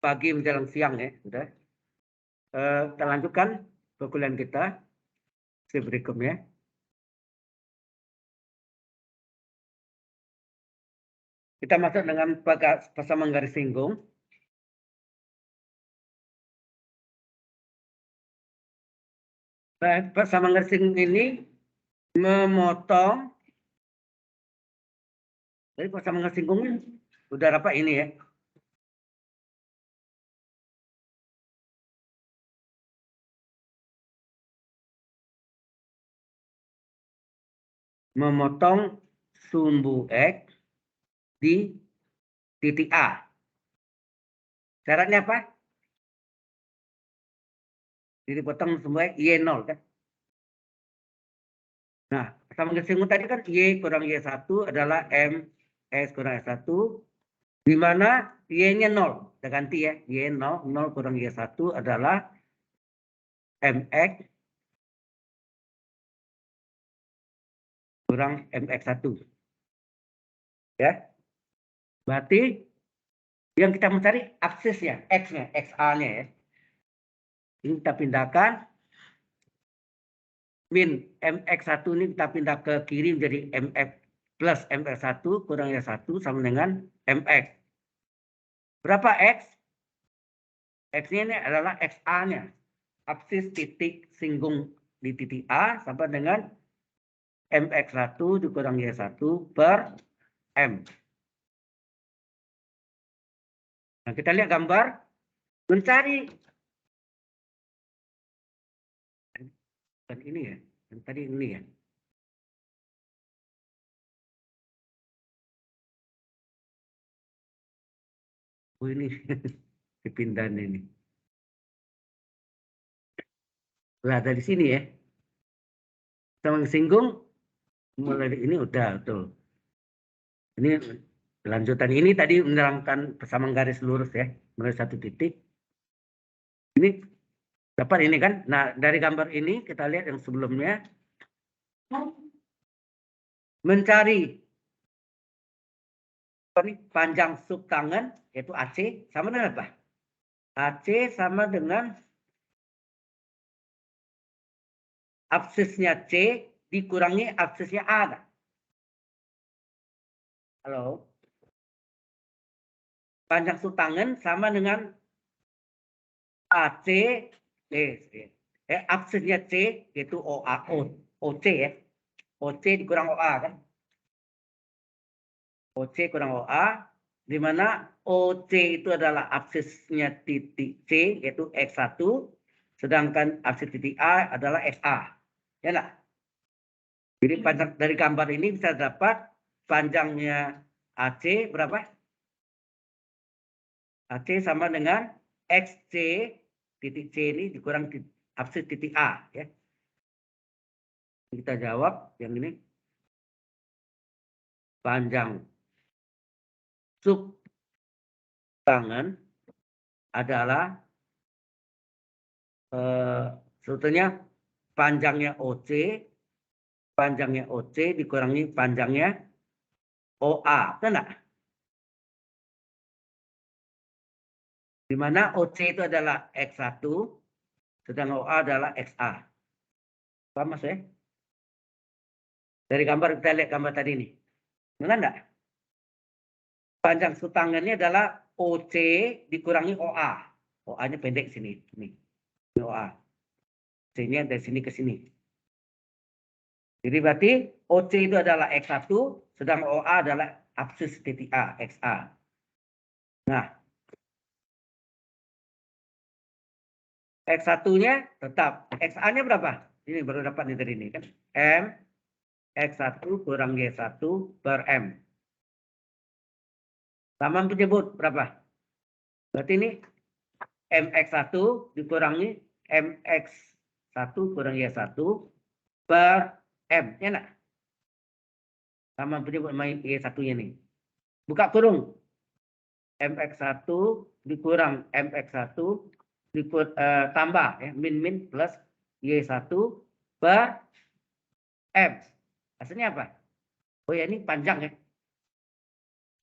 pagi menjelang siang ya, sudah. Kita lanjutkan perkuliahan kita berikutnya. Kita masuk dengan pasangan garis singgung. Pasangan garis singgung ini memotong dari pasangan garis singgung udah apa ini ya? Memotong sumbu X di titik A. Syaratnya apa? Jadi potong sumbu X Y0 kan? Nah, sama singgung tadi kan Y kurang Y1 adalah MS kurang S1, di mana Y-nya 0. Kita ganti ya, Y0, 0 kurang Y1 adalah MX kurang MX1. Ya. Berarti yang kita mencari aksesnya, X-nya, XA-nya ya. Ini kita pindahkan. Min MX1 ini kita pindah ke kiri menjadi MX plus MX1 kurang Y1 sama dengan MX. Berapa X? X-nya ini adalah XA-nya. Aksis titik singgung di titik A sama dengan MX1 dikurang Y1 per M. Nah, kita lihat gambar. Mencari. Dan ini ya. Yang tadi ini ya. Oh ini. Dipindahan ini. Nah, dari sini ya. Sama singgung. Mulai dari ini udah betul. Ini lanjutan ini tadi menerangkan persamaan garis lurus ya. Mulai satu titik. Ini dapat ini kan. Nah, dari gambar ini kita lihat yang sebelumnya. Mencari panjang sub tangan yaitu AC sama dengan apa? AC sama dengan absisnya C dikurangi absisnya A. Halo. Panjang sub tangan sama dengan AC absisnya C yaitu OC ya. OC dikurang OA kan? OC kurang OA, di mana OC itu adalah absisnya titik C, yaitu X1, sedangkan absis titik A adalah XA. Ya enggak? Jadi panjang dari gambar ini bisa dapat panjangnya AC berapa? AC sama dengan XC titik C ini dikurang absis titik A. Ya. Kita jawab yang ini. Panjang sub tangan adalah sebetulnya panjangnya OC dikurangi panjangnya OA, betul enggak? Di mana OC itu adalah X1, sedangkan OA adalah XA. Paham Mas ya? Dari gambar kita lihat gambar tadi ini. Benar enggak? Panjang sutangannya adalah OC dikurangi OA. OA-nya pendek sini. Ini OA. C-nya dari sini ke sini. Jadi berarti OC itu adalah X1, sedang OA adalah absis titik A, XA. Nah, X1-nya tetap. XA-nya berapa? Ini baru dapat nih dari ini kan. M X1 kurang Y1 per M. Sama penyebut berapa? Berarti ini MX1 dikurangi MX1 kurang Y1 per M. Ya enggak? Sama penyebut Y1-nya nih. Buka kurung. MX1 dikurang MX1 tambah ya, min plus Y1 per M. Hasilnya apa? Oh ya ini panjang ya.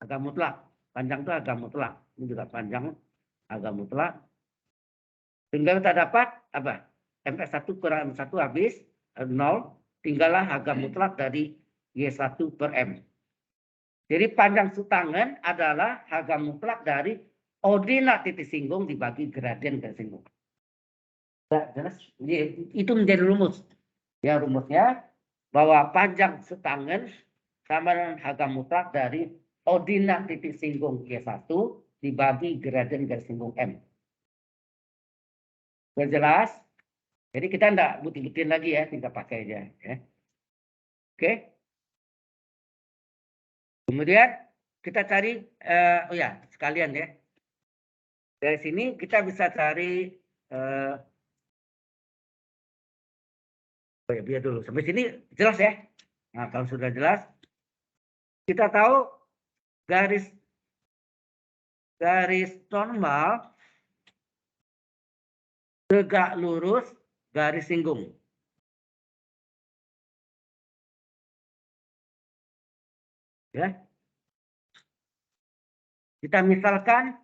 Agak mutlak. Panjang itu harga mutlak. Ini juga panjang harga mutlak. Sehingga kita dapat apa? MX1 kurang M1 habis 0. Tinggallah harga mutlak dari Y1 per M. Jadi panjang sutangen adalah harga mutlak dari ordinat titik singgung dibagi gradien garis singgung. Jelas? Itu menjadi rumus. Ya, rumusnya bahwa panjang sutangen sama dengan harga mutlak dari ordinat titik singgung Y1 dibagi gradien garis singgung M. Sudah jelas? Jadi kita enggak butin-butin lagi ya, tinggal pakai aja ya. Oke. Kemudian kita cari oh ya, sekalian ya. Dari sini kita bisa cari oh ya, biar dulu. Sampai sini jelas ya. Nah, kalau sudah jelas, kita tahu garis normal tegak lurus garis singgung. Ya. Kita misalkan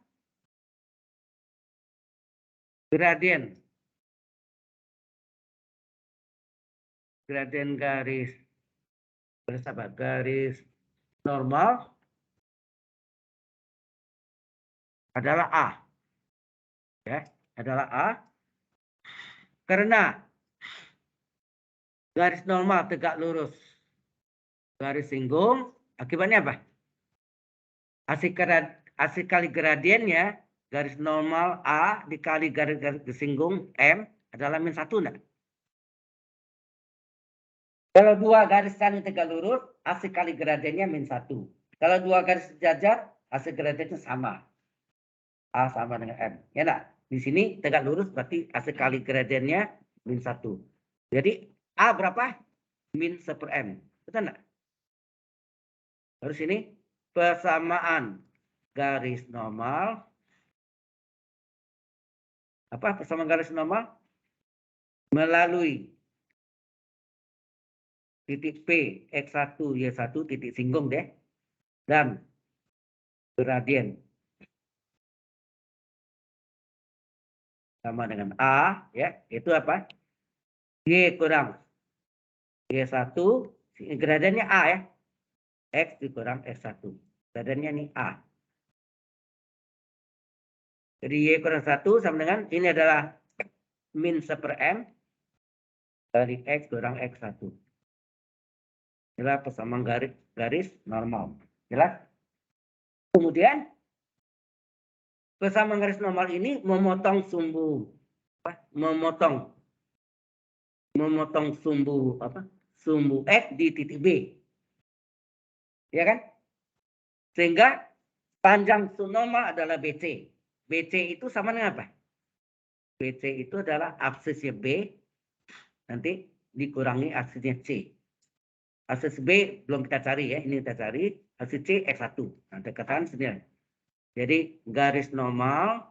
gradien garis normal adalah A. Ya, adalah A. Karena garis normal tegak lurus garis singgung, akibatnya apa? Hasil kali gradiennya garis normal A dikali garis singgung M adalah -1 enggak? Kalau dua garis saling tegak lurus, hasil kali gradiennya -1. Kalau dua garis sejajar, hasil gradiennya sama. A sama dengan M. Ya enggak? Di sini tegak lurus berarti hasil kali gradiennya -1. Jadi A berapa? -1/M. Betul enggak? Terus ini persamaan garis normal. Apa persamaan garis normal? Melalui titik P, X1, Y1, titik singgung deh. Dan gradien. Sama dengan A, ya. Itu apa? Y kurang Y1, gradiennya A ya. X dikurang X1. Gradiennya ini A. Jadi Y kurang 1 sama dengan, ini adalah -1/M dari X kurang X1. Inilah persamaan garis normal. Jelas? Kemudian persamaan garis normal ini memotong sumbu sumbu X di titik B. Ya kan? Sehingga panjang normal adalah BC. BC itu sama dengan apa? BC itu adalah absisnya B nanti dikurangi absisnya C. Absis B belum kita cari ya, ini kita cari. Absis C X1. Nah, dekatan sendiri. Jadi garis normal,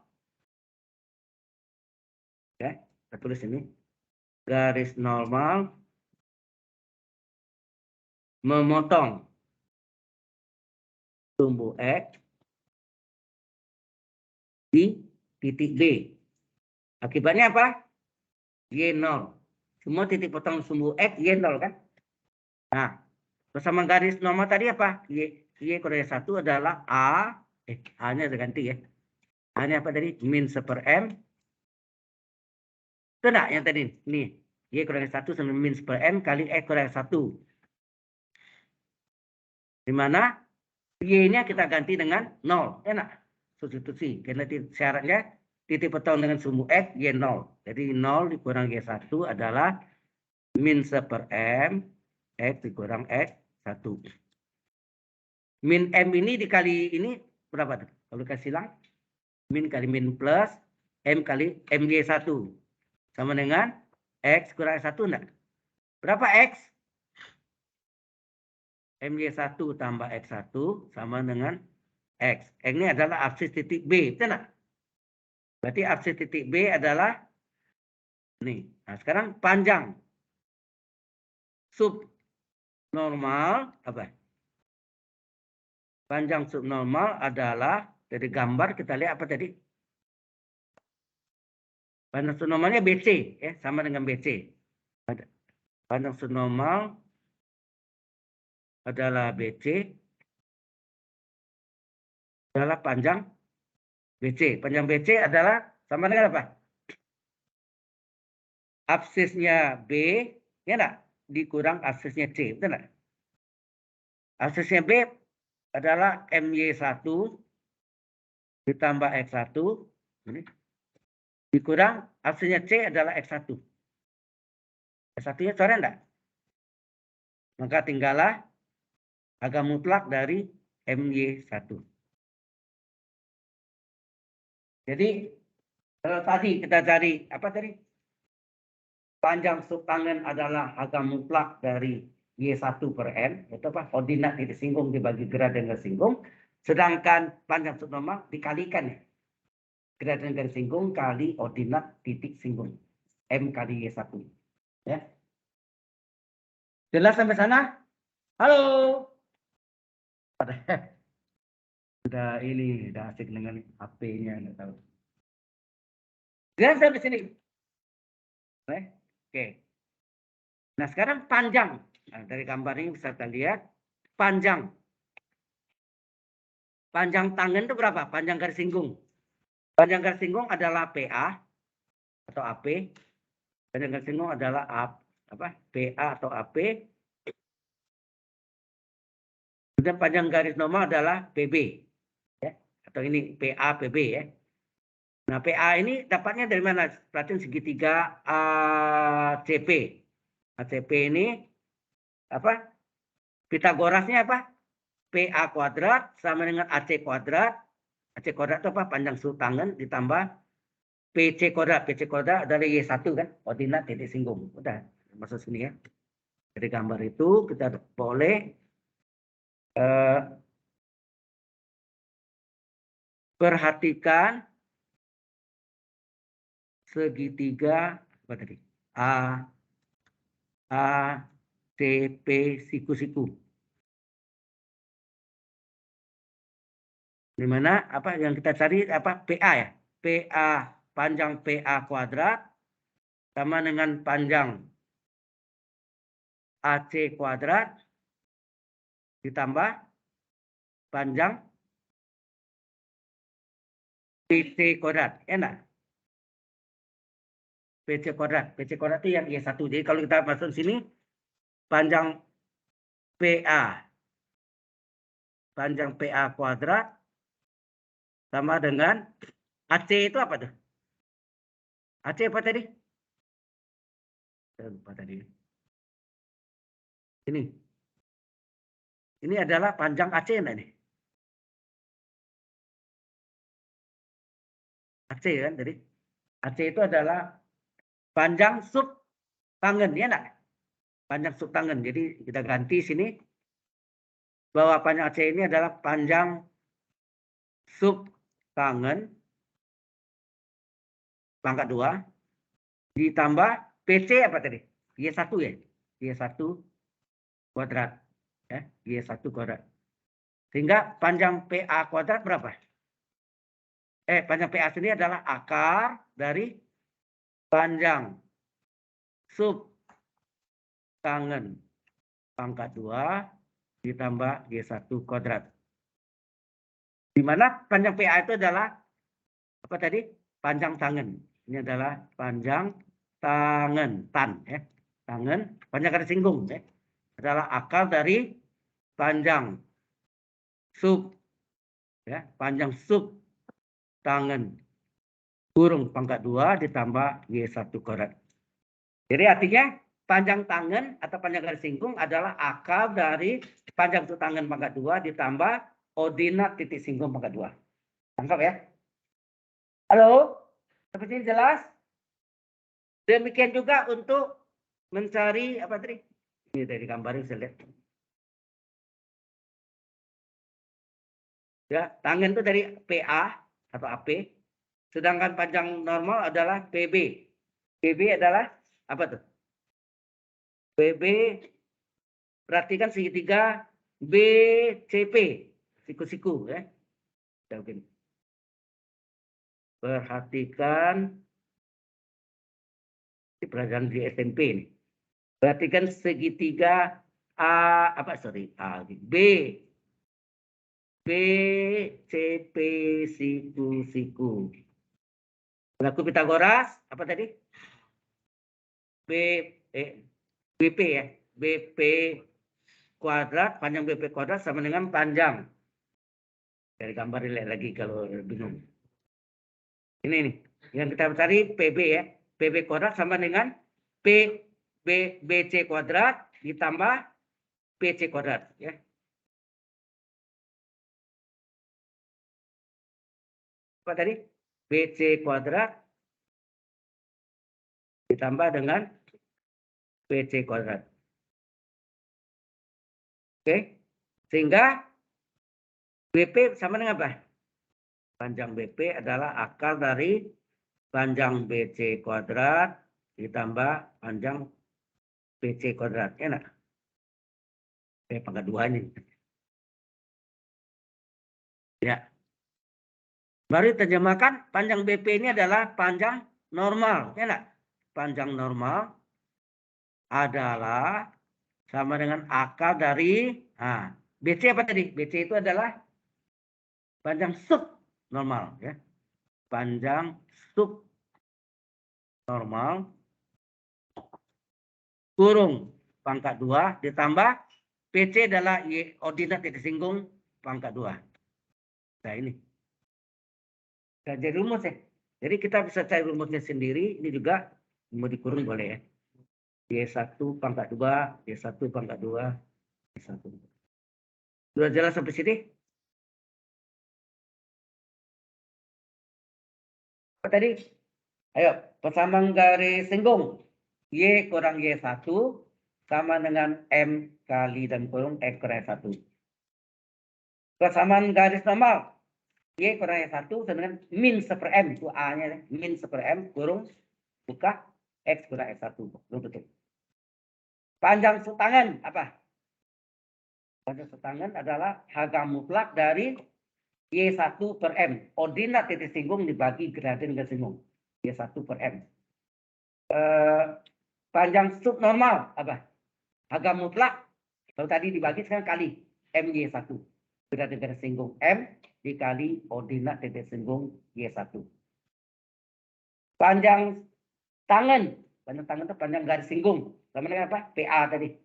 ya, kita tulis ini. Garis normal memotong sumbu X di titik B. Akibatnya apa? Y0. Semua titik potong sumbu X Y0 kan? Nah, persamaan garis normal tadi apa? Y kurang 1 adalah A. A-nya diganti ya. A-nya apa tadi? -1/M. Itu enggak yang tadi? Ini. Y kurang 1 sama -1/M kali X kurang 1. Di mana Y-nya kita ganti dengan 0. Enak. Substitusi. Karena syaratnya titik potong dengan sumbu X Y0. Jadi 0 dikurang Y1 adalah -1/M X dikurang X1. Min M ini dikali ini berapa tuh? Kalau kasih silang. Min kali min plus M kali MY1. Sama dengan X kurang X1 enggak? Berapa X? MY1 tambah X1 sama dengan X. X ini adalah absis titik B. Betul enggak? Berarti absis titik B adalah ini. Nah, sekarang panjang sub normal apa? Panjang subnormal adalah dari gambar kita lihat apa tadi? Panjang subnormalnya BC, ya, sama dengan BC. Panjang subnormal adalah BC, adalah panjang BC. Panjang BC adalah sama dengan apa? Absisnya B, ya enggak? Dikurang absisnya C, betul enggak? Absisnya B adalah MY1 ditambah X1, ini, dikurang absisnya C adalah X1. X1-nya coret enggak? Maka tinggallah harga mutlak dari MY1. Jadi kalau tadi kita cari apa tadi? Panjang subtangen adalah harga mutlak dari Y1 per N, itu apa? Ordinat titik singgung dibagi gradien garis singgung. Sedangkan panjang subnormal dikalikan ya. Gradien garis singgung kali ordinat titik singgung. M kali Y1. Ya. Jelas sampai sana? Halo. Sudah ini, sudah asik dengan HP-nya, nggak tahu. Jelas sampai sini? Oke. Nah sekarang panjang. Nah, dari gambar ini bisa kita lihat panjang. Panjang tangen itu berapa? Panjang garis singgung. Panjang garis singgung adalah PA atau AP. Panjang garis singgung adalah PA atau AP. Kemudian panjang garis normal adalah PB. Ya. Atau ini PA, PB ya. Nah PA ini dapatnya dari mana? Perhatian segitiga ACP. ACP ini apa? Pitagorasnya apa? PA kuadrat sama dengan AC kuadrat. AC kuadrat itu apa? Panjang subtangen ditambah PC kuadrat. PC kuadrat adalah Y1 kan? Ordinat titik singgung. Udah masuk sini ya. Dari gambar itu kita boleh perhatikan segitiga apa tadi? ACP siku-siku. Di mana apa yang kita cari apa? PA ya. PA panjang PA kuadrat sama dengan panjang AC kuadrat ditambah panjang PC kuadrat. Enak. PC kuadrat. PC kuadrat itu yang Y1. Jadi kalau kita masuk sini panjang PA kuadrat sama dengan AC itu apa tuh? AC apa tadi? Saya lupa tadi. Ini adalah panjang AC enggak nih? AC kan tadi. AC itu adalah panjang sub tangen ya enggak? Panjang sub tangen. Jadi kita ganti sini bahwa panjang AC ini adalah panjang sub tangen pangkat 2 ditambah PC apa tadi? Y1 ya. Y1 kuadrat ya, Y1 kuadrat. Sehingga panjang PA kuadrat berapa? Panjang PA sendiri adalah akar dari panjang sub tangen pangkat 2 ditambah Y1 kuadrat. Di mana panjang PA itu adalah apa tadi? Panjang tangen. Ini adalah panjang tangen, ya. Tangen, panjang garis singgung ya. Adalah akar dari panjang sub ya, panjang sub tangen kurung pangkat 2 ditambah Y1 kuadrat. Jadi artinya panjang tangen atau panjang garis singgung adalah akar dari panjang sub tangen pangkat 2 ditambah ordinat titik singgung pangkat 2. Tangkap ya? Halo? Seperti ini jelas? Demikian juga untuk mencari apa tadi? Ini dari gambar ini saya lihat. Ya, tangen itu dari PA atau AP, sedangkan panjang normal adalah PB. PB adalah apa tuh? PB perhatikan segitiga BCP. siku-siku ya. Begini. Perhatikan ini pelajaran di SMP ini. Perhatikan segitiga B BCP siku-siku. Berlaku Pitagoras apa tadi? BP ya. BP kuadrat, panjang BP kuadrat sama dengan panjang. Dari gambar dilihat lagi kalau bingung. Ini nih, yang kita cari PB ya. PB kuadrat sama dengan BC kuadrat ditambah PC kuadrat ya. Apa tadi? BC kuadrat ditambah dengan PC kuadrat. Oke. Sehingga BP sama dengan apa? Panjang BP adalah akar dari panjang BC kuadrat ditambah panjang PC kuadrat. Enak. Pangkat 2 ini. Ya. Baru terjemahkan panjang BP ini adalah panjang normal. Enak. Panjang normal adalah sama dengan akar dari BC apa tadi? BC itu adalah panjang sub normal ya. Panjang sub normal kurung pangkat 2 ditambah PC adalah ordinat titik singgung pangkat 2. Nah ini. Nah, jadi rumus ya. Jadi kita bisa cari rumusnya sendiri. Ini juga mau dikurung boleh ya. Y1 pangkat 2, Y1 pangkat 2, Y1. Sudah jelas sampai sini? Apa tadi? Ayo, persamaan garis singgung. Y kurang Y1 sama dengan M kali dan kurung X kurang Y1. Persamaan garis normal. Y kurang Y1 sama dengan min 1/M. Itu A-nya. Min 1/M kurung buka X kurang Y1. Belum betul. Panjang setangan apa? Panjang setangan adalah harga mutlak dari Y1/M. Ordinat titik singgung dibagi gradien garis singgung. Y1/M. Panjang subnormal apa? Harga mutlak. Kalau tadi dibagi sekarang kali MY1. Gradien garis singgung M dikali ordinat titik singgung Y1. Panjang tangan. Panjang tangan itu panjang garis singgung. Sama dengan apa? PA tadi.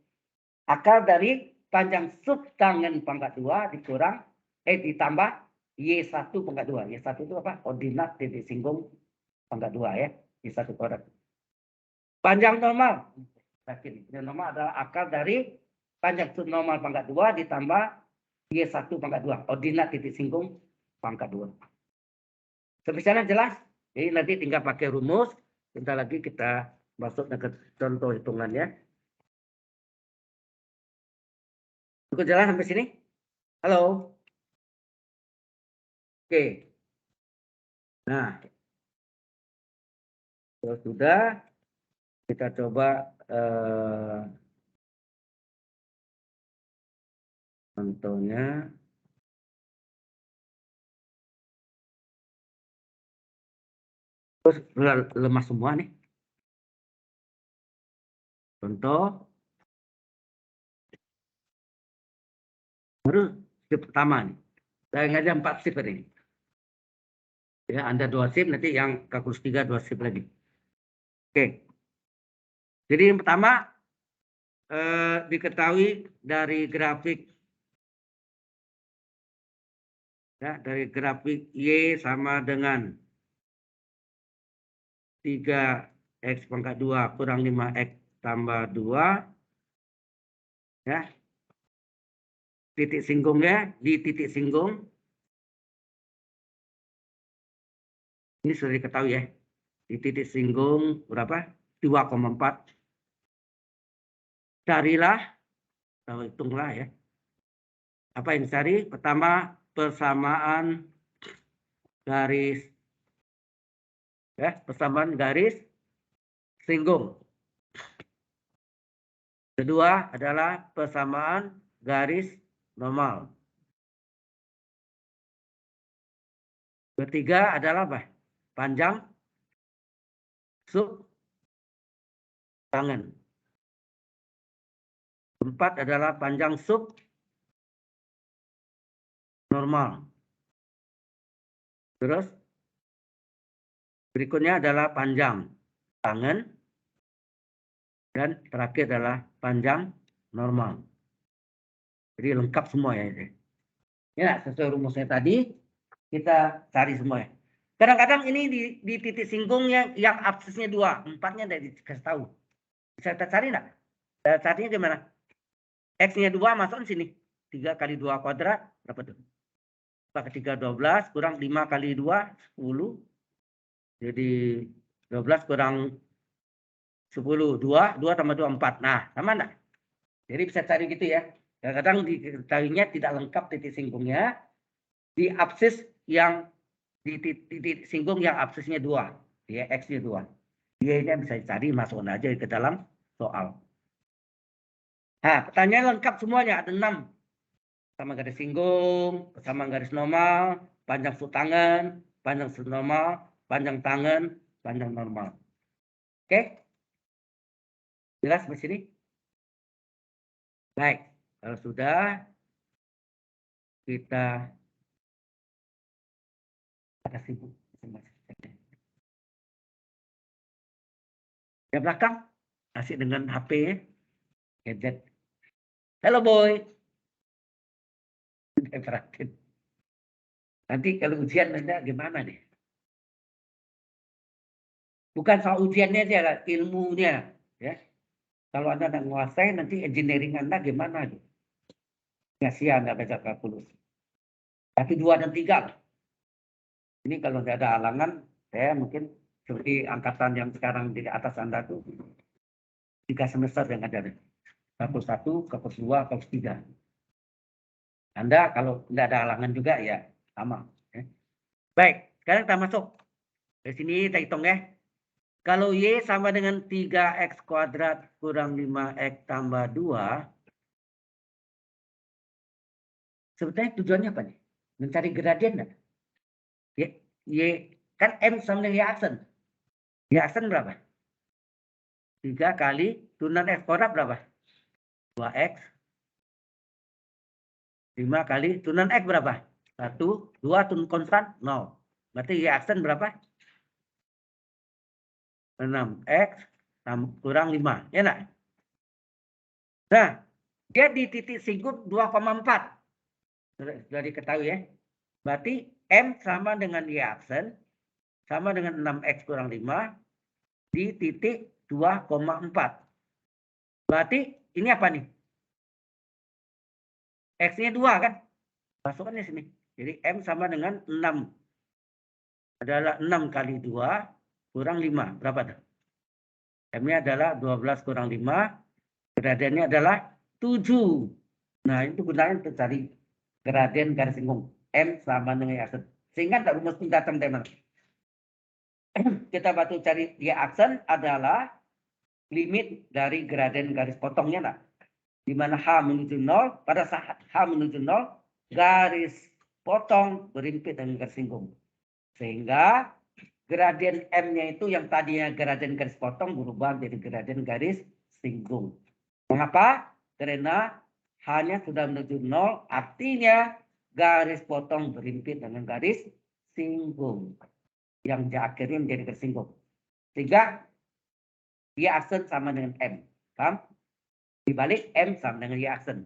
Akar dari panjang sub tangan pangkat 2 dikurang ditambah Y1 pangkat 2. Y1 itu apa? Ordinat titik singgung pangkat 2 ya. Y1 kuadrat. Panjang normal. Panjang normal adalah akar dari panjang sub normal pangkat 2 ditambah Y1 pangkat 2. Ordinat titik singgung pangkat 2. Sampai sana jelas? Jadi nanti tinggal pakai rumus. Sebentar lagi kita masuk ke contoh hitungannya. Cukup jelas sampai sini? Halo? Oke. Nah. Kalau sudah, kita coba contohnya. Terus lemah semua nih. Contoh. Baru shift pertama nih. Saya ngajar 4 shift ini. Ya, Anda 2 shift, nanti yang kalkulus 3 2 shift lagi. Oke. Jadi yang pertama diketahui dari grafik ya, dari grafik Y sama dengan 3X pangkat 2 kurang 5X tambah 2 ya. Titik singgungnya di titik singgung. Ini sudah diketahui ya. Di titik singgung berapa? 2,4. Carilah, hitunglah ya. Apa yang dicari? Pertama, persamaan garis ya, persamaan garis singgung. Kedua adalah persamaan garis normal. Ketiga adalah apa? Panjang sub tangan. 4 adalah panjang sub normal. Terus berikutnya adalah panjang tangan. Dan terakhir adalah panjang normal. Jadi lengkap semua ya. Ya, sesuai rumusnya tadi, kita cari semua ya. Kadang-kadang ini di titik singgungnya yang absisnya 2. 4-nya tidak dikasih tahu. Bisa kita cari enggak? Caranya gimana? X-nya 2 masuk di sini. 3 kali 2 kuadrat, berapa tuh? 4 ke 3, 12, kurang 5 kali 2, 10. Jadi 12 kurang 10, 2 tambah 2, 4. Nah, sama enggak? Jadi bisa cari gitu ya. Kadang-kadang diketahuinya tidak lengkap titik singgungnya. Di absis yang di titik singgung yang absisnya 2. Ya, X-nya 2. Dia ini bisa dicari, masukkan aja ke dalam soal. Nah, pertanyaan lengkap semuanya. Ada 6. Sama garis singgung, sama garis normal, panjang sub tangan, panjang sub normal, panjang tangan, panjang normal. Oke? Jelas di sini? Baik, kalau sudah kita sibuk. Di belakang asik dengan HP gadget. Halo boy. Perhatiin. Nanti kalau ujian Anda gimana nih? Bukan soal ujiannya aja, ilmunya ya. Kalau Anda tidak menguasai nanti engineering Anda gimana gitu. Kasihan Anda baca kalkulus. Tapi 2 dan 3. Ini kalau tidak ada halangan, saya mungkin seperti angkatan yang sekarang di atas Anda tuh 3 semester yang ada. Kalkulus 1, kalkulus 2, kalkulus 3. Anda kalau tidak ada halangan juga ya sama. Ya. Baik, sekarang kita masuk. Di sini kita hitung ya. Kalau Y sama dengan 3X kuadrat kurang 5X tambah 2. Sebetulnya tujuannya apa nih? Mencari gradien enggak? Y kan M sama dengan Y aksen. Y aksen berapa? 3 kali turunan X kuadrat berapa? 2X. 5 kali turunan X berapa? 1, 2 turun konstan 0. Berarti Y aksen berapa? 6X kurang 5. Ya enggak? Nah, dia di titik singgung 2,4. Sudah diketahui ya. Berarti M sama dengan Y aksen sama dengan 6X kurang 5 di titik 2,4. Berarti ini apa nih? X-nya 2 kan? Masukkan di sini. Jadi M sama dengan 6. Adalah 6 kali 2 kurang 5. Berapa tuh? M-nya adalah 12 kurang 5. Gradiennya adalah 7. Nah, itu gunanya untuk cari gradien garis singgung. M sama dengan Y aksen. Sehingga tidak rumus tingkatan teman. Kita batu cari Y aksen adalah limit dari gradien garis potongnya. Nah. Di mana H menuju 0, pada saat H menuju 0, garis potong berimpit dengan garis singgung. Sehingga gradien M-nya itu yang tadinya gradien garis potong berubah menjadi gradien garis singgung. Mengapa? Karena H-nya sudah menuju 0, artinya garis potong berimpit dengan garis singgung. Yang akhirnya menjadi garis singgung. Sehingga Y aksen sama dengan M. Paham? Dibalik M sama dengan Y aksen.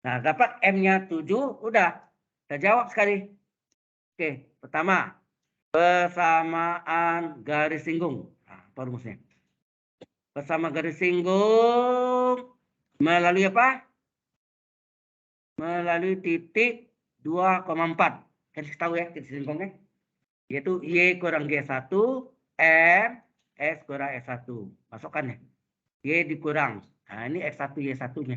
Nah, dapat M-nya 7, udah. Kita jawab sekali. Oke, pertama. Persamaan garis singgung. Nah, apa rumusnya? Persamaan garis singgung melalui apa? Melalui titik 2,4. Kasih tahu ya titik singgungnya. Yaitu Y kurang G1, M, S kurang S1. Masukkan ya. Y dikurang. Nah, ini X1, Y1-nya.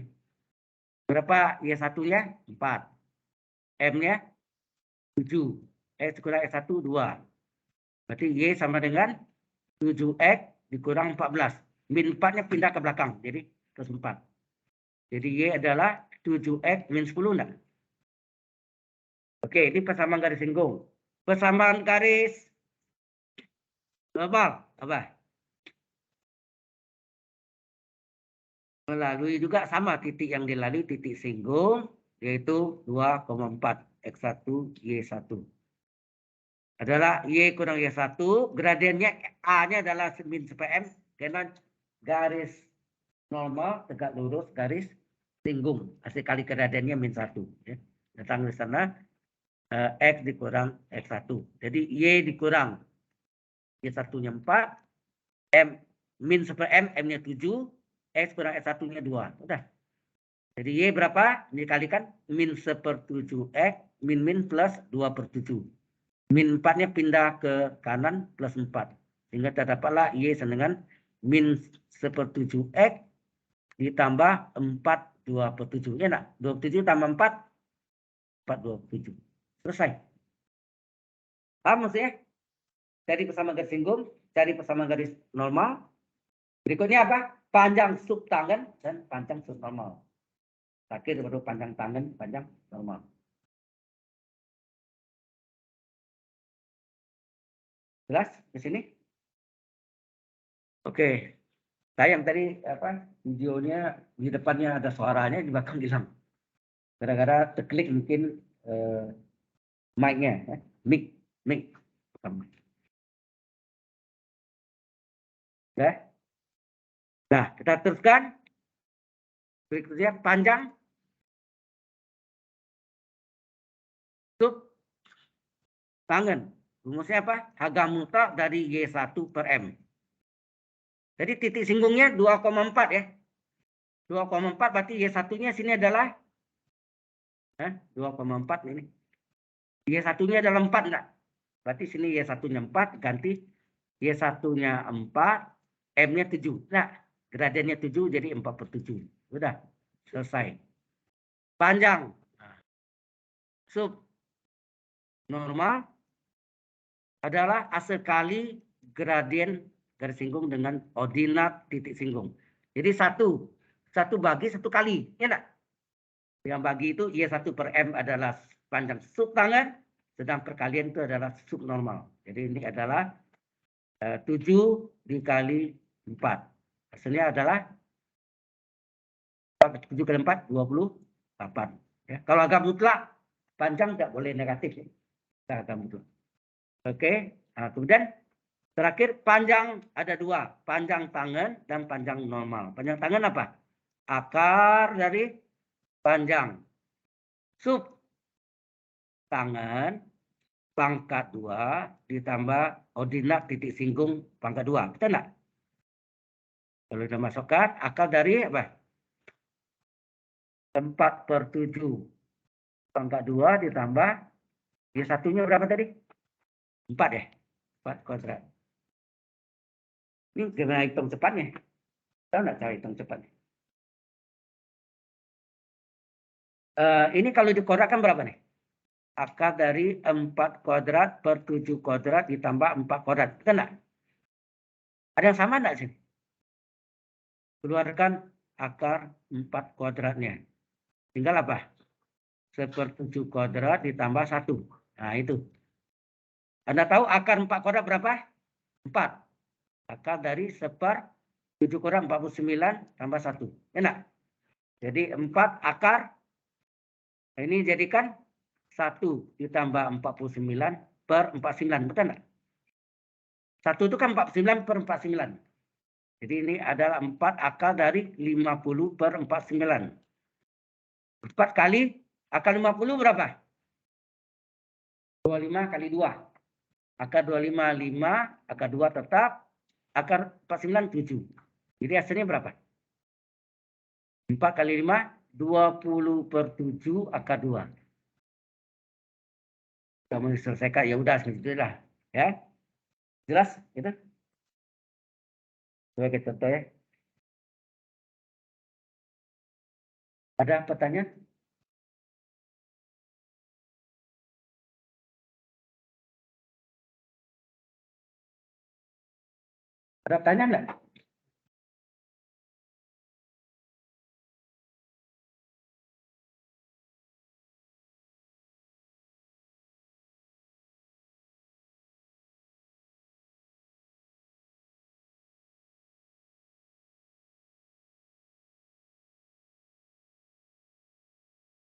Berapa Y1-nya? 4. M-nya 7. X kurang X1, 2. Berarti Y sama dengan 7X dikurang 14. Min 4-nya pindah ke belakang. Jadi plus 4. Jadi Y adalah 7X min 10 enggak? Oke, ini persamaan garis singgung. Persamaan garis normal apa? Melalui juga sama titik yang dilalui titik singgung yaitu 2,4 X1 Y1. Adalah Y kurang Y1, gradiennya A-nya adalah min CPM karena garis normal tegak lurus garis singgung. Hasil kali gradiennya min 1. Ya. Datang di sana X dikurang X1. Jadi Y dikurang Y1-nya 4, M min CPM, M-nya 7, X kurang X1-nya 2. Udah. Jadi Y berapa? Dikalikan min 1/7 X, min plus 2/7. Min 4-nya pindah ke kanan plus 4. Sehingga terdapatlah Y sama dengan min 1/7 X ditambah 4 2/7. Ya nak? 27 tambah 4, 4 2/7. Selesai. Paham maksudnya? Cari persamaan garis singgung, cari persamaan garis normal. Berikutnya apa? Panjang sub tangan dan panjang sub normal. Terakhir baru panjang tangan, panjang normal. Jelas di sini? Oke. Sayang tadi apa videonya di depannya ada suaranya di belakang hilang. Gara-gara terklik mungkin mic-nya, mic. Ya. Nah, kita teruskan. Berikutnya panjang sub tangan. Rumusnya apa? Harga mutlak dari Y1 per M. Jadi titik singgungnya 2,4 ya. 2,4 berarti Y1-nya sini adalah 2,4 ini. Y1-nya adalah 4 enggak? Berarti sini Y1-nya 4 ganti Y1-nya 4, M-nya 7. Nah, gradiennya 7 jadi 4/7. Udah, selesai. Panjang sub normal adalah hasil kali gradien garis singgung dengan ordinat titik singgung. Jadi satu bagi satu kali, ya enggak? Yang bagi itu Y1 per M adalah panjang sub tangan, sedang perkalian itu adalah sub normal. Jadi ini adalah 7 dikali 4. Hasilnya adalah 7 kali 4, 28. Ya. Kalau agak mutlak, panjang tidak boleh negatif. Ya. Agak mutlak. Oke, nah, kemudian terakhir panjang ada 2. Panjang tangan dan panjang normal. Panjang tangan apa? Akar dari panjang sub tangan pangkat 2 ditambah ordinat titik singgung pangkat 2. Betul enggak? Kalau kita masukkan akar dari apa? 4/7 pangkat 2 ditambah Y1-nya berapa tadi? 4 ya? 4 kuadrat. Ini gimana hitung cepatnya? Tahu nggak cara hitung cepatnya? Ini kalau dikuadratkan berapa nih? Akar dari 4 kuadrat per 7 kuadrat ditambah 4 kuadrat. Betul nggak? Ada yang sama nggak sih? Keluarkan akar 4 kuadratnya. Tinggal apa? 1/7 kuadrat ditambah 1. Nah itu. Anda tahu akar 4 kuadrat berapa? 4. Akar dari 1/7 kuadrat 49 tambah 1. Enak? Jadi 4 akar. Ini jadikan 1 ditambah 49 per 49. Betul nggak? 1 itu kan 49 per 49. Jadi ini adalah 4 akar dari 50 per 49. 4 kali akar 50 berapa? 25 kali 2. Akar 25, 5. Akar 2 tetap. Akar 49, 7. Jadi hasilnya berapa? 4 kali 5, 20/7 akar 2. Kamu selesaikan, ya udah segitulah. Ya. Jelas? Gitu? Coba kita contoh ya. Ada pertanyaan? Ada pertanyaan nggak?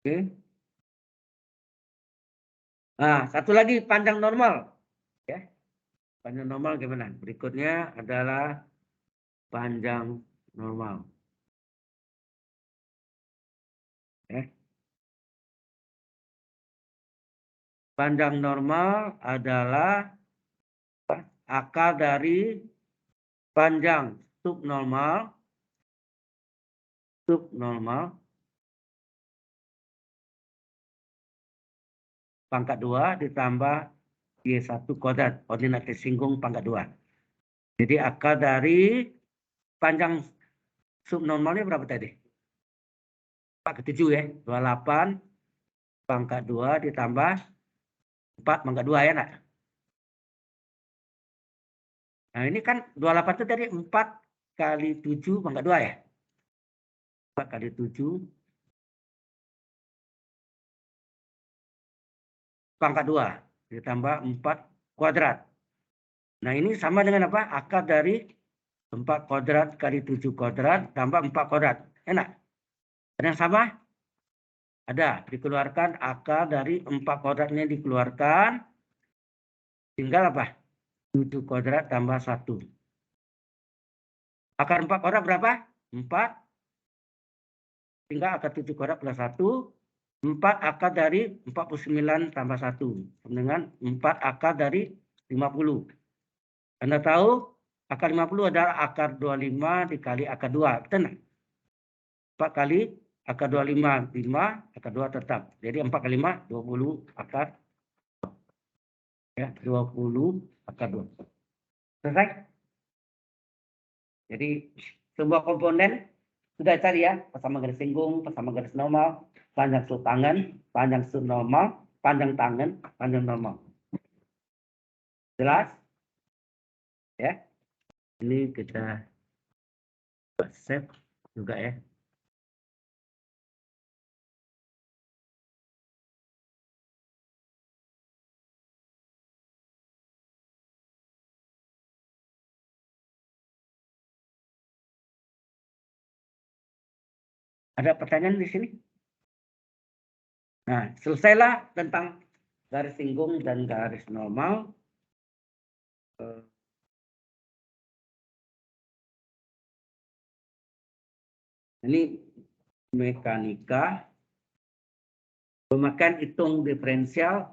Oke. Nah, satu lagi panjang normal. Ya. Panjang normal gimana? Berikutnya adalah panjang normal. Ya. Panjang normal adalah akar dari panjang subnormal pangkat 2 ditambah Y1 kuadrat, ordinat tersinggung pangkat 2. Jadi akar dari panjang subnormalnya berapa tadi? 4/7 ya, 28 pangkat 2 ditambah 4 pangkat 2 ya nak? Nah ini kan 28 itu tadi 4 kali 7 pangkat 2 ya? 4 kali 7 pangkat 2 ditambah 4 kuadrat. Nah ini sama dengan apa? Akar dari 4 kuadrat kali 7 kuadrat tambah 4 kuadrat. Enak? Ada yang sama? Ada. Dikeluarkan akar dari 4 kuadratnya dikeluarkan. Tinggal apa? 7 kuadrat tambah 1. Akar 4 kuadrat berapa? 4. Tinggal akar 7 kuadrat plus 1. 4 akar dari 49 tambah 1. Dengan 4 akar dari 50. Anda tahu akar 50 adalah akar 25 dikali akar 2. Betul nggak? 4 kali akar 25, 5, akar 2 tetap. Jadi 4 kali 5, 20 akar. Ya, 20 akar 2. Selesai? Jadi sebuah komponen sudah cari ya, persamaan garis singgung, persamaan garis normal, panjang sudut tangan, panjang sudut normal, panjang tangan, panjang normal. Jelas? Ya. Ini kita save juga ya. Ada pertanyaan di sini? Nah, selesailah tentang garis singgung dan garis normal. Ini mekanika. Pemakaian hitung diferensial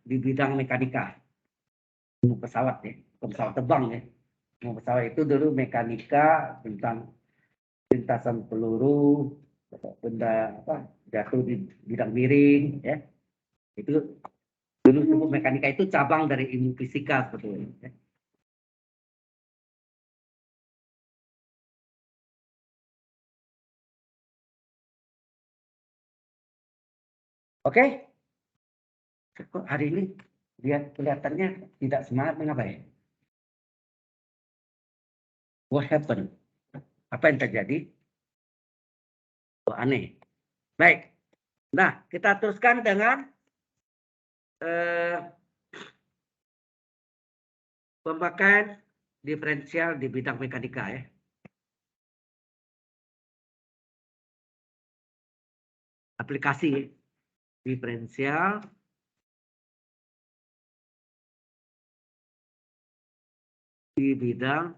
di bidang mekanika. Pesawat ya, pesawat terbang ya. Pesawat itu dulu mekanika tentang lintasan peluru, benda apa jatuh di bidang miring ya. Itu dulu disebut mekanika, itu cabang dari ilmu fisika sebetulnya. Ya. Oke, kok hari ini lihat kelihatannya tidak semangat, mengapa ya? What happened? Apa yang terjadi? Oh, aneh. Baik. Nah, kita teruskan dengan pemakaian diferensial di bidang mekanika ya. Aplikasi diferensial di bidang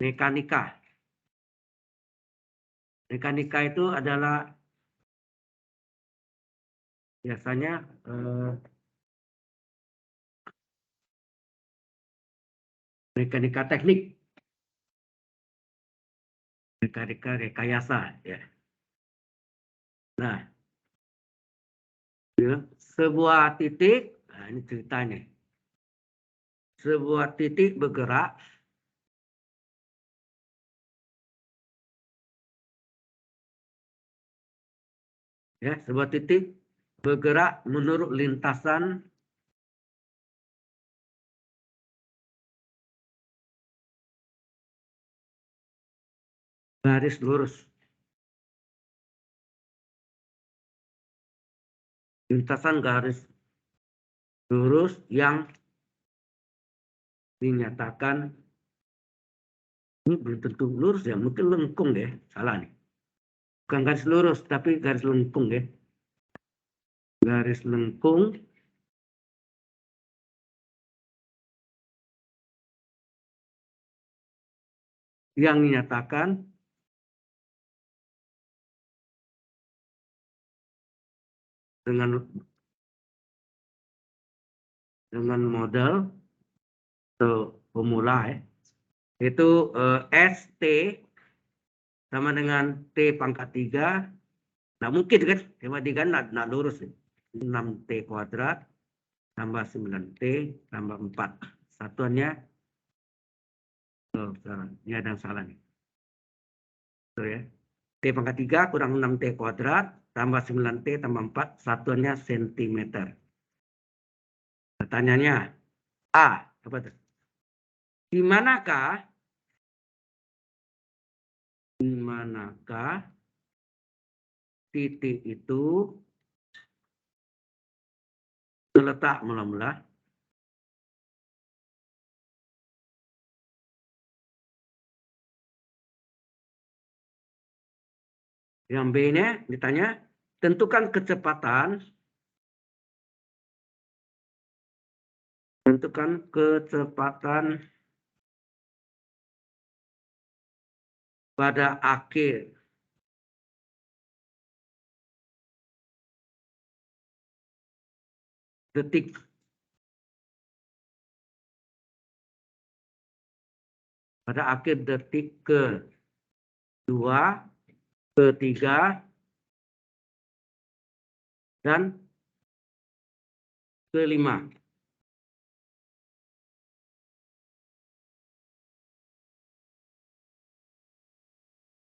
mekanika. Mekanika itu adalah biasanya mekanika teknik, mekanika rekayasa ya. Nah, ya, sebuah titik, nah ini ceritanya. Sebuah titik bergerak ya, sebuah titik bergerak menurut lintasan garis lurus. Lintasan garis lurus yang dinyatakan ini belum tentu lurus ya, mungkin lengkung deh, salah nih. Bukan garis lurus, tapi garis lengkung ya. Garis lengkung yang dinyatakan dengan model atau formula ya, itu ST sama dengan T pangkat 3. Nah mungkin kan, tema 3 nak lurus. 6T kuadrat tambah 9T tambah 4. Satuannya, ini ada yang salah nih. Tuh ya. T pangkat 3 kurang 6T kuadrat tambah 9T tambah 4. Satuannya sentimeter. Pertanyaannya, A. Apa itu? Di manakah titik itu terletak mula-mula? Yang B-nya ditanya, tentukan kecepatan pada akhir detik kedua, ketiga, dan kelima.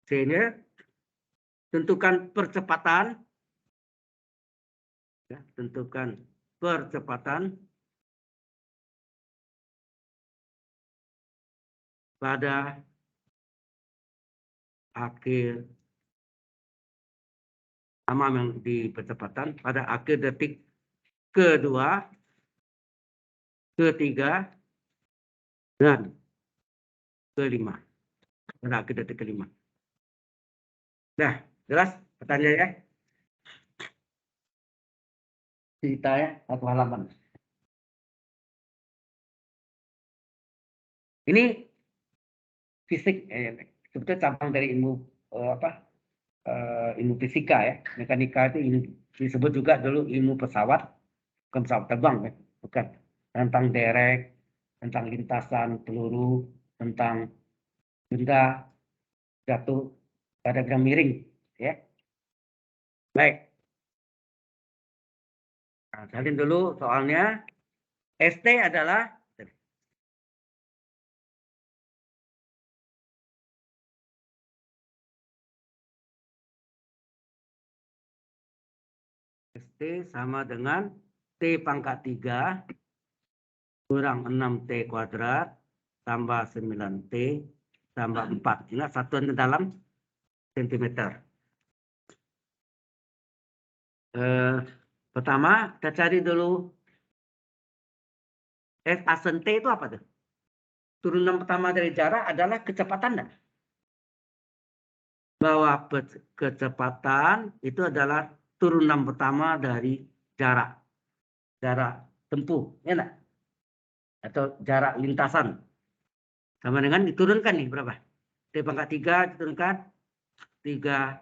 C-nya tentukan percepatan, ya, tentukan percepatan pada akhir sama yang di percepatan pada akhir detik kedua, ketiga, dan kelima. Pada akhir detik kelima. Nah, jelas pertanyaannya? Cerita ya, satu halaman. Ini fisik, sebetulnya cabang dari ilmu ilmu fisika ya. Mekanika itu disebut juga dulu ilmu pesawat, bukan pesawat terbang ya, bukan. Tentang derek, tentang lintasan peluru, tentang benda jatuh pada bidang miring ya. Baik. Nah, salin dulu soalnya. ST adalah ST sama dengan T pangkat 3 kurang 6T kuadrat tambah 9T tambah 4. Ingat satuan ke dalam sentimeter. Pertama kita cari dulu F asen T itu apa tuh? Turunan pertama dari jarak adalah kecepatan dan bahwa kecepatan itu adalah turunan pertama dari jarak tempuh, ya enggak? Atau jarak lintasan. Sama dengan diturunkan nih berapa? T pangkat 3 diturunkan 3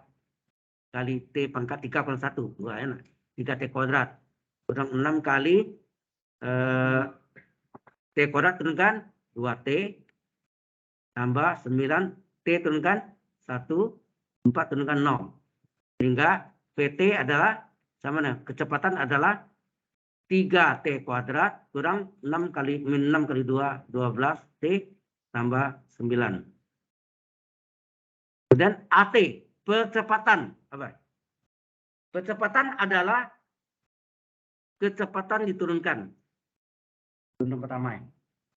kali T pangkat 3 kurang 1. 2 enak. 3T kuadrat. Kurang 6 kali T kuadrat turunkan 2T. Tambah 9T turunkan 1. 4 turunkan 0. Sehingga PT adalah sama dengan kecepatan adalah 3T kuadrat kurang 6 kali 2, 12T tambah 9. Kemudian AT, percepatan. Apa? Percepatan adalah kecepatan diturunkan. Turunan pertama.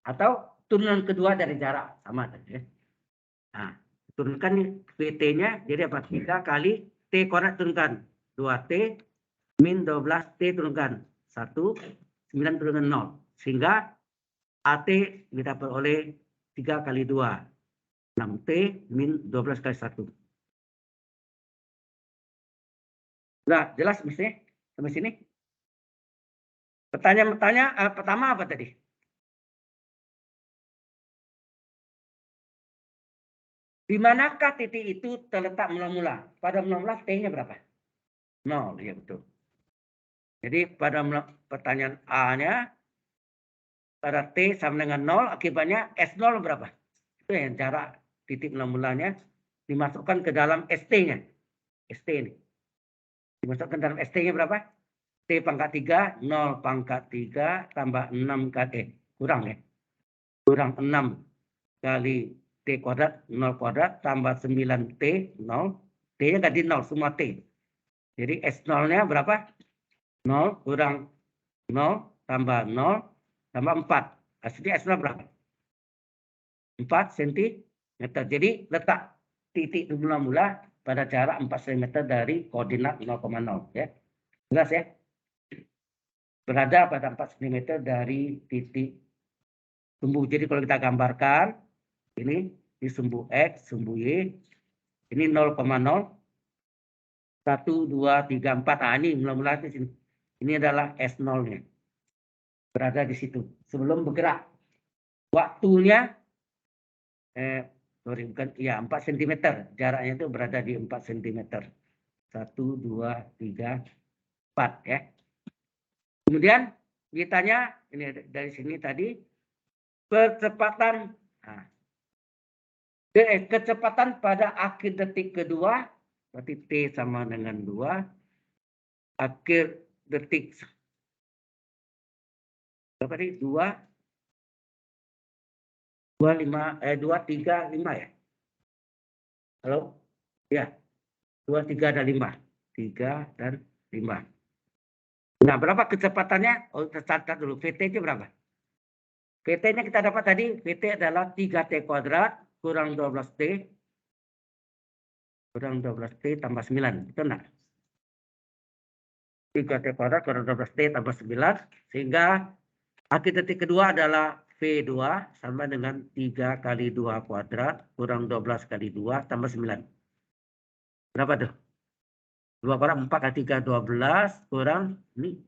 Atau turunan kedua dari jarak. Sama tadi ya. Nah, turunkan nih PT-nya jadi apa? 3 kali T kuadrat turunkan 2T min 12T turunkan 1, 9 turunkan 0. Sehingga AT kita peroleh 3 kali 2. 6T min 12 kali 1. Nah, jelas mestinya sampai sini. Pertanyaan pertama apa tadi? Di manakah titik itu terletak mula-mula? Pada mula-mula T-nya berapa? 0, ya betul. Jadi pada pertanyaan A-nya, pada T sama dengan 0, akibatnya S0 berapa? Itu yang jarak titik mula-mulanya dimasukkan ke dalam ST-nya. ST ini. Dimasukkan dalam ST-nya berapa? T pangkat 3, 0 pangkat 3, tambah 6 kali, kurang ya. Kurang 6 kali T kuadrat, 0 kuadrat, tambah 9T, 0. T-nya ganti 0, semua T. Jadi S0-nya berapa? 0 kurang 0 tambah 0 tambah 4. Hasilnya S0 berapa? 4 cm. Jadi letak titik mula-mula pada jarak 4 cm dari koordinat 0,0. Ya. Jelas ya? Berada pada 4 cm dari titik sumbu. Jadi kalau kita gambarkan, ini di sumbu X, sumbu Y, ini 0,0, 1, 2, 3, 4. Nah, ini mula-mula di sini. Ini adalah S0-nya. Berada di situ. Sebelum bergerak. Waktunya, bukan, ya 4 cm. Jaraknya itu berada di 4 cm. 1, 2, 3, 4. Ya. Kemudian ditanya, ini dari sini tadi, kecepatan. Nah, kecepatan pada akhir detik kedua, berarti T sama dengan 2. Akhir detik berapa tadi? 2, 3, 5 ya? Halo? Ya, 2, 3, dan 5. 3 dan 5. Nah, berapa kecepatannya? Oh, kita catat dulu. VT-nya berapa? VT-nya kita dapat tadi, VT adalah 3T kuadrat kurang 12T. Kurang 12T tambah 9. Betul enggak? 3T kuadrat kurang 12T tambah 9. Sehingga akhir detik kedua adalah V2 sama dengan 3 kali 2 kuadrat kurang 12 kali 2 tambah 9. Berapa tuh? 2 kuadrat 4 kali 3, 12 kurang ini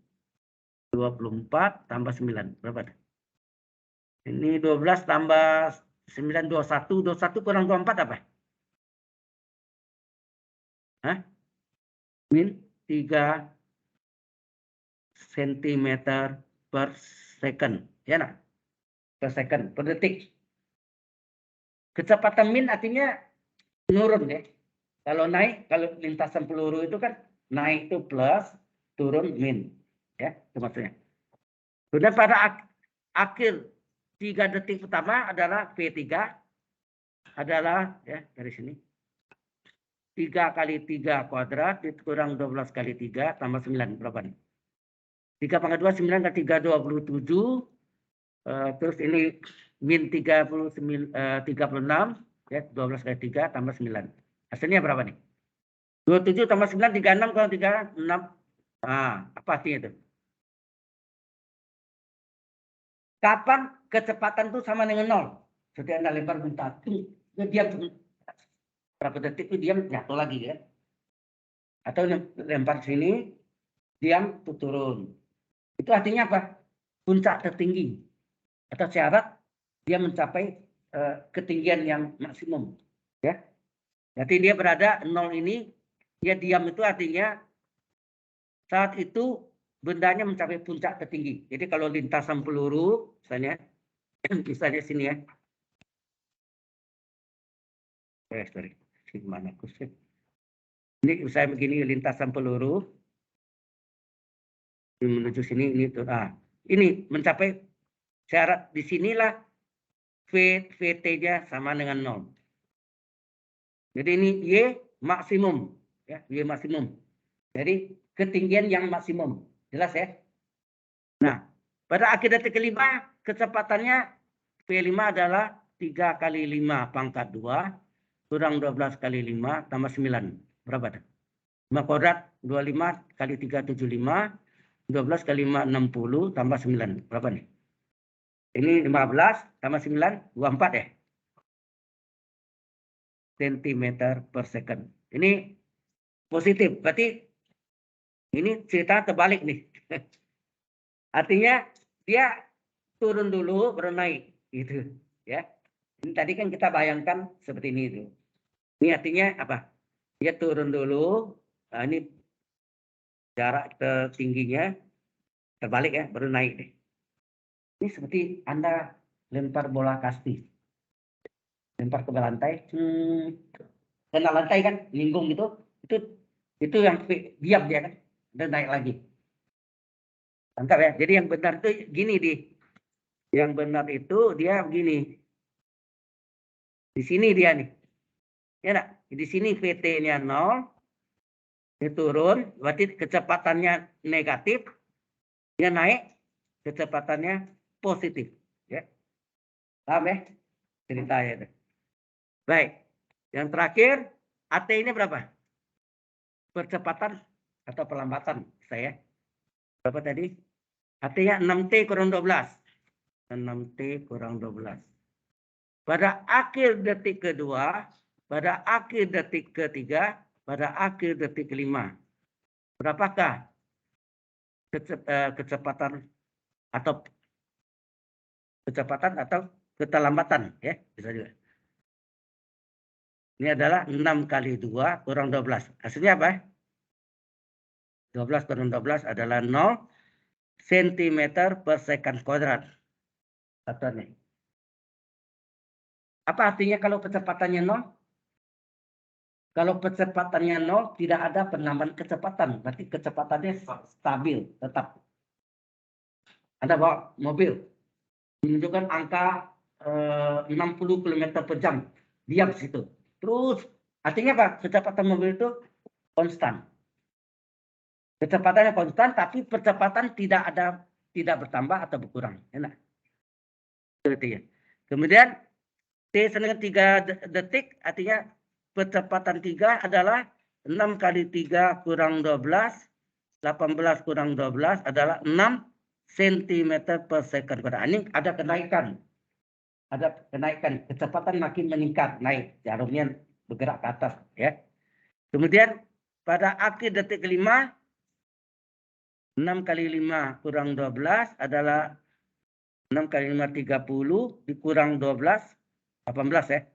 24 tambah 9. Berapa tuh? Ini 12 tambah 9, 21. 21 kurang 24 apa? Hah? Min 3 cm per second. Ya nak? Per second, per detik. Kecepatan min artinya menurun ya. Kalau naik, kalau lintasan peluru itu kan naik itu plus, turun min. Ya, itu maksudnya. Kemudian pada akhir 3 detik pertama adalah V3 adalah ya dari sini 3 kali 3 kuadrat kurang 12 kali 3 tambah 9 berapa nih? 3 pangkat 2 9 kali 3 27. Terus ini min 36 ya 12 kali 3 tambah 9. Hasilnya berapa nih? 27 tambah 9 36 kalau 36. Ah, apa artinya itu? Kapan kecepatan itu sama dengan 0? Jadi Anda lempar bentar, dia diam berapa detik itu diam jatuh lagi ya. Atau lempar sini, diam tuh turun. Itu artinya apa? Puncak tertinggi. Atau syarat dia mencapai ketinggian yang maksimum. Ya. Jadi dia berada 0 ini, dia diam itu artinya saat itu bendanya mencapai puncak tertinggi. Jadi kalau lintasan peluru, misalnya sini ya. Sorry, gimana aku sih? Ini saya begini lintasan peluru menuju sini ini tuh. Ah, ini mencapai syarat di sinilah VT-nya sama dengan 0. Jadi ini Y maksimum ya, Y maksimum. Jadi ketinggian yang maksimum. Jelas ya? Nah, pada akhir detik kelima kecepatannya V5 adalah 3 kali 5 pangkat 2 kurang 12 kali 5 tambah 9. Berapa? 5 kuadrat 25 kali 3 75, 12 kali 5 60 tambah 9. Berapa nih? Ini 15 tambah 9 24 ya. Cm per second. Ini positif. Berarti Ini cerita terbalik nih. Artinya dia turun dulu baru naik gitu ya. Ini tadi kan kita bayangkan seperti ini itu. Ini artinya apa? Dia turun dulu. Nah, ini jarak tertingginya terbalik ya, baru naik deh. Ini seperti Anda lempar bola kasti. Lempar ke lantai. Kena lantai kan, linggung gitu. Itu yang diam dia kan. Dan naik lagi. Tangkap ya. Jadi yang benar itu gini di. Yang benar itu dia begini. Di sini dia nih. Ya enggak? Di sini VT-nya 0. Dia turun, berarti kecepatannya negatif. Dia naik, kecepatannya positif. Ya. Paham ya? Ceritanya itu. Baik. Yang terakhir, AT ini berapa? Percepatan atau perlambatan saya. Berapa tadi? AT-nya 6T kurang 12. 6T kurang 12. Pada akhir detik kedua, pada akhir detik ketiga, pada akhir detik kelima. Berapakah kecepatan atau keterlambatan ya, bisa juga. Ini adalah 6 kali 2 kurang 12. Hasilnya apa? 12 kurang 12 adalah 0 cm per second kuadrat. Satuannya. Apa artinya kalau kecepatannya 0? Kalau kecepatannya 0, tidak ada penambahan kecepatan. Berarti kecepatannya stabil, tetap. Anda bawa mobil, menunjukkan angka 60 km per jam. Diam di situ. Terus, artinya apa? Kecepatan mobil itu konstan. Kecepatannya konstan, tapi percepatan tidak bertambah atau berkurang. Enak. Seperti ya. Kemudian T dengan 3 detik, artinya percepatan 3 adalah 6 kali 3 kurang 12, 18 kurang 12 adalah 6 cm per second. Ini ada kenaikan. Ada kenaikan. Kecepatan makin meningkat, naik. Jarumnya bergerak ke atas. Ya. Kemudian pada akhir detik kelima, 6 kali 5 kurang 12 adalah 6 kali 5 30 dikurang 12, 18 ya,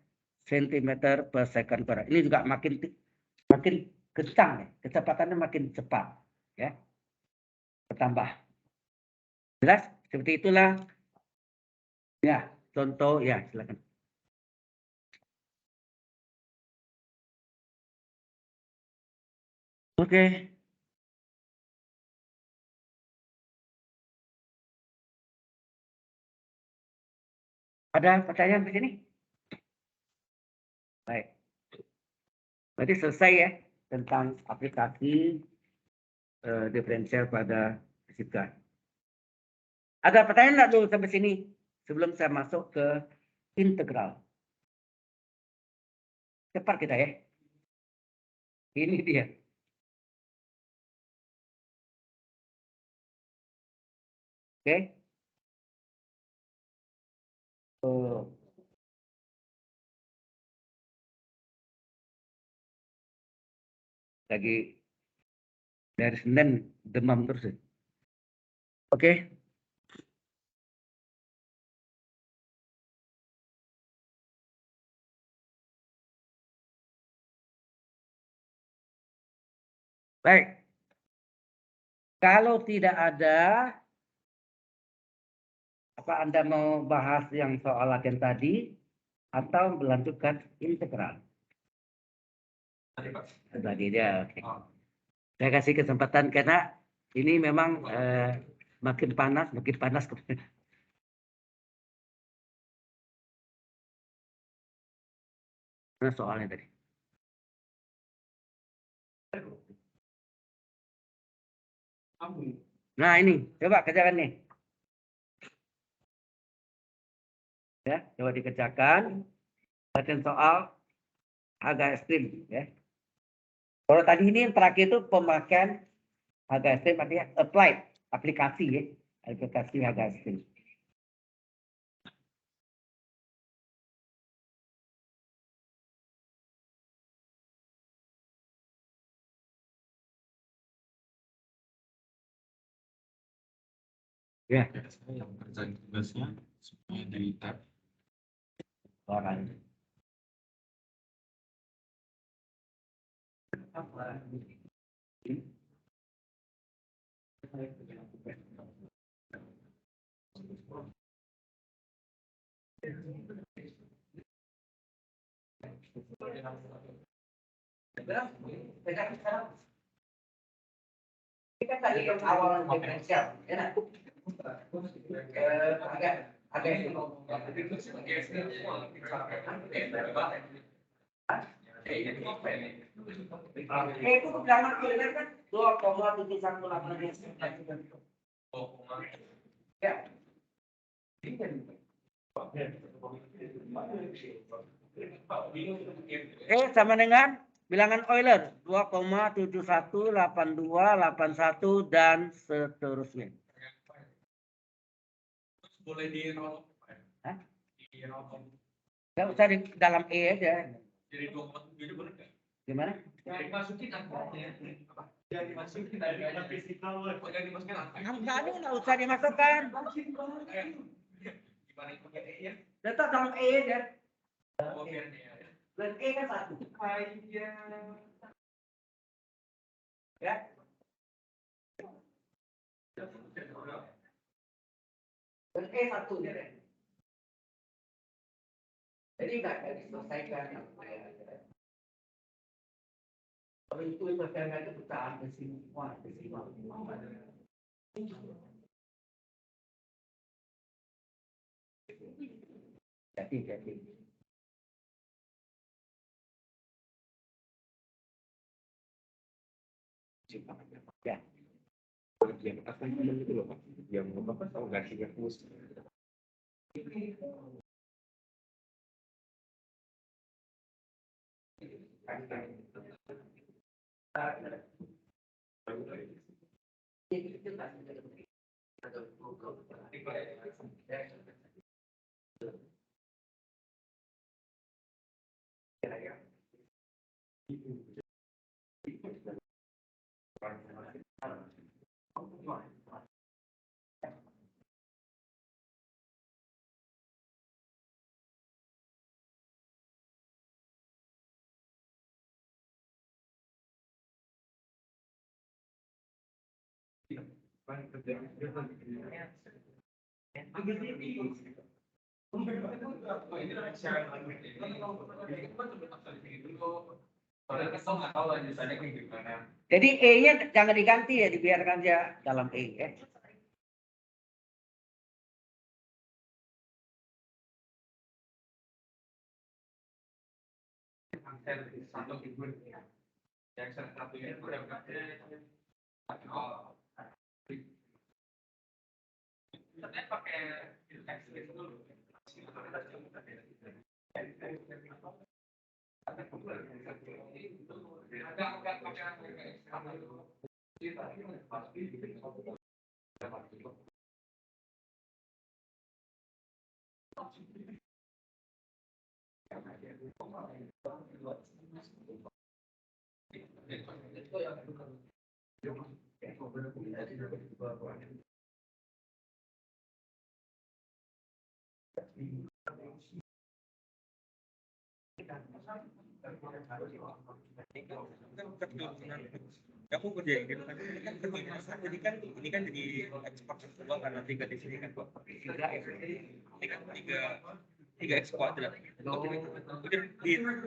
cm per second kuadrat. Ini juga makin kencang ya, kecepatannya makin cepat ya, bertambah. Jelas? Seperti itulah. Ya, contoh ya, silakan. Oke. Ada pertanyaan di sini? Baik. Berarti selesai ya tentang aplikasi diferensial pada fisika. Ada pertanyaan nggak dulu sampai sini sebelum saya masuk ke integral? Cepat kita ya. Ini dia. Oke. Oh, lagi dari Senin demam terus. Oke. Baik. Kalau tidak ada, apa Anda mau bahas yang soal latihan tadi atau melanjutkan integral? Tadi dia. Oke. Saya kasih kesempatan karena ini memang makin panas, makin panas. Mana soalnya tadi? Nah ini, coba kerjakan nih. Ya, coba dikerjakan. Latihan soal harga ekstrim. Ya. Kalau tadi ini yang terakhir itu pemakaian harga ekstrim artinya applied, aplikasi ya. Aplikasi harga ekstrim. Ya. Yang kerjaan tugasnya semuanya dari tab. Orang. Kita tadi yang awal diferensial, ya. Itu jangan kira kan 2,718. Ya. Sama dengan bilangan Euler 2,718281 dan seterusnya. Boleh di roll. Nggak usah di dalam E aja. Jadi 2,7 boleh nggak? Gimana? Dimasukin angkanya. Jangan dimasukin angkanya fisikal. Jangan dimasukin angkanya. Angkanya nggak usah dimasukkan. Gimana itu E-nya? Letak dalam E aja. Oh, biar E. Dan E kan 1. Ya. Dan E 1 ya. Jadi nggak diselesaikan. Kalau itu selesaikan itu pecahan desimal. Jadi. Ya. Yang akan itu loh Pak, yang apa tahu nggak sih yang mus. Jadi E-nya jangan diganti ya, dibiarkan aja dalam E ya. Yang satunya saya pakai dulu. Kamu kerja gitu kan, jadi kan ini kan jadi ekspor semua karena 3 di sini kan Pak. 3 X kuadrat.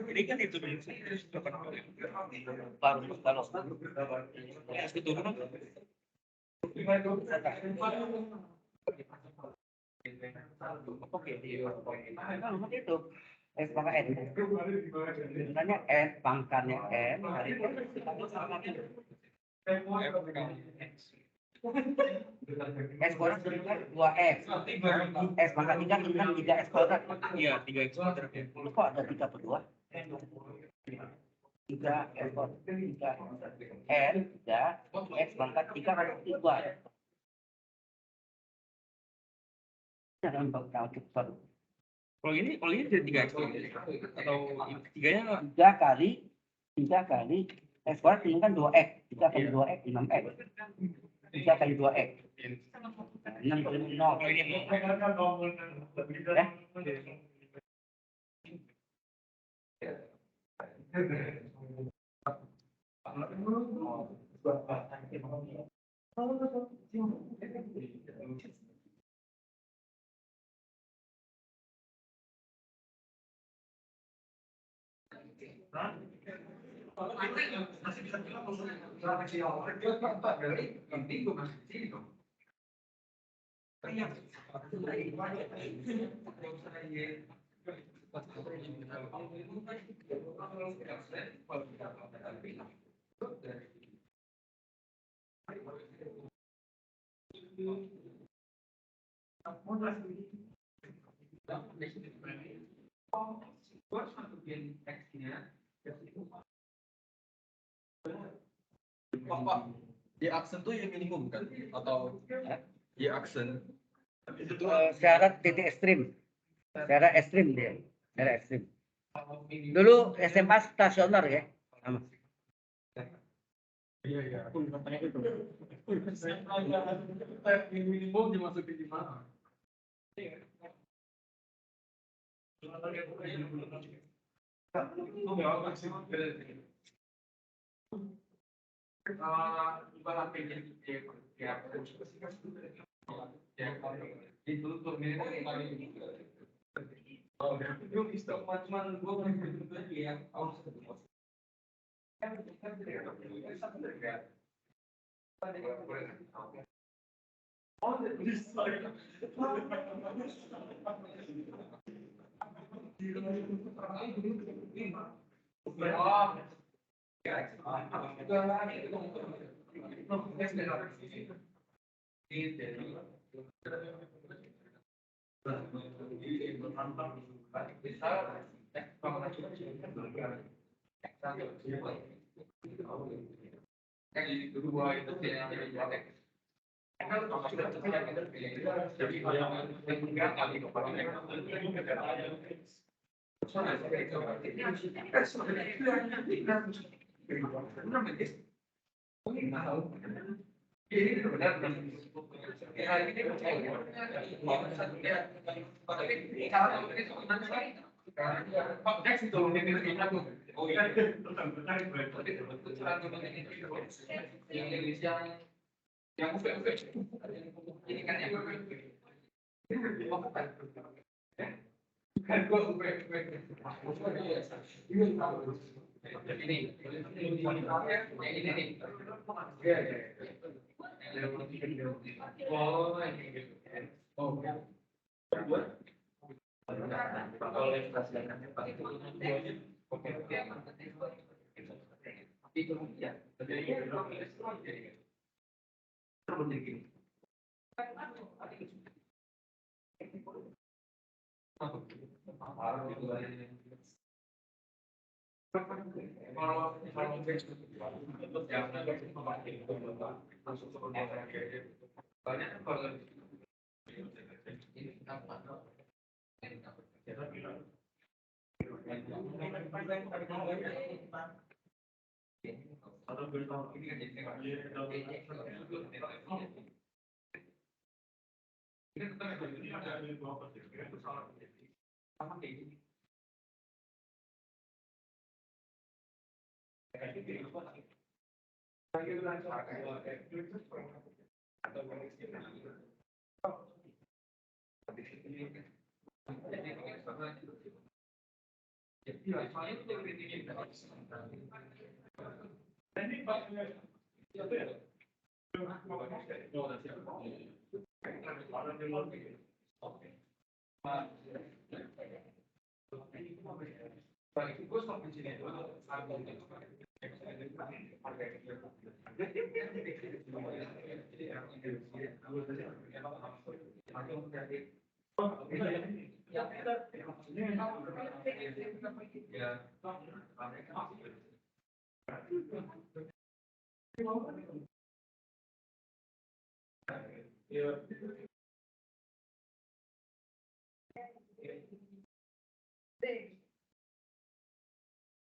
Ini kan itu baru kalau harus keturunan. Oke, nah, itu S pangkat N. Sebenarnya N pangkatnya N hari itu S kuadrat dengan 2X. S pangkat 3 dengan 3X kuadrat. Iya, 3X kuadrat ya. Kok ada 3 per 2? 3 X kuadrat, 3 N, 3 X pangkat 3 kali 2. Dalam bakal cepat. Kalau ini jadi 3X atau tiganya 3 kali X kuadrat dengan 2X. 3 kali 2X 6X. 3 kali 2X. 6,0. Pak, di aksen tuh yang minimum kan? Atau di aksen? Syarat titik ekstrim. Syarat ekstrim dia. Syarat ekstrim. Dulu SMA stasioner ya. Sama. Iya, iya. Aku bukan tanya itu. Minimum dimasukin di mana?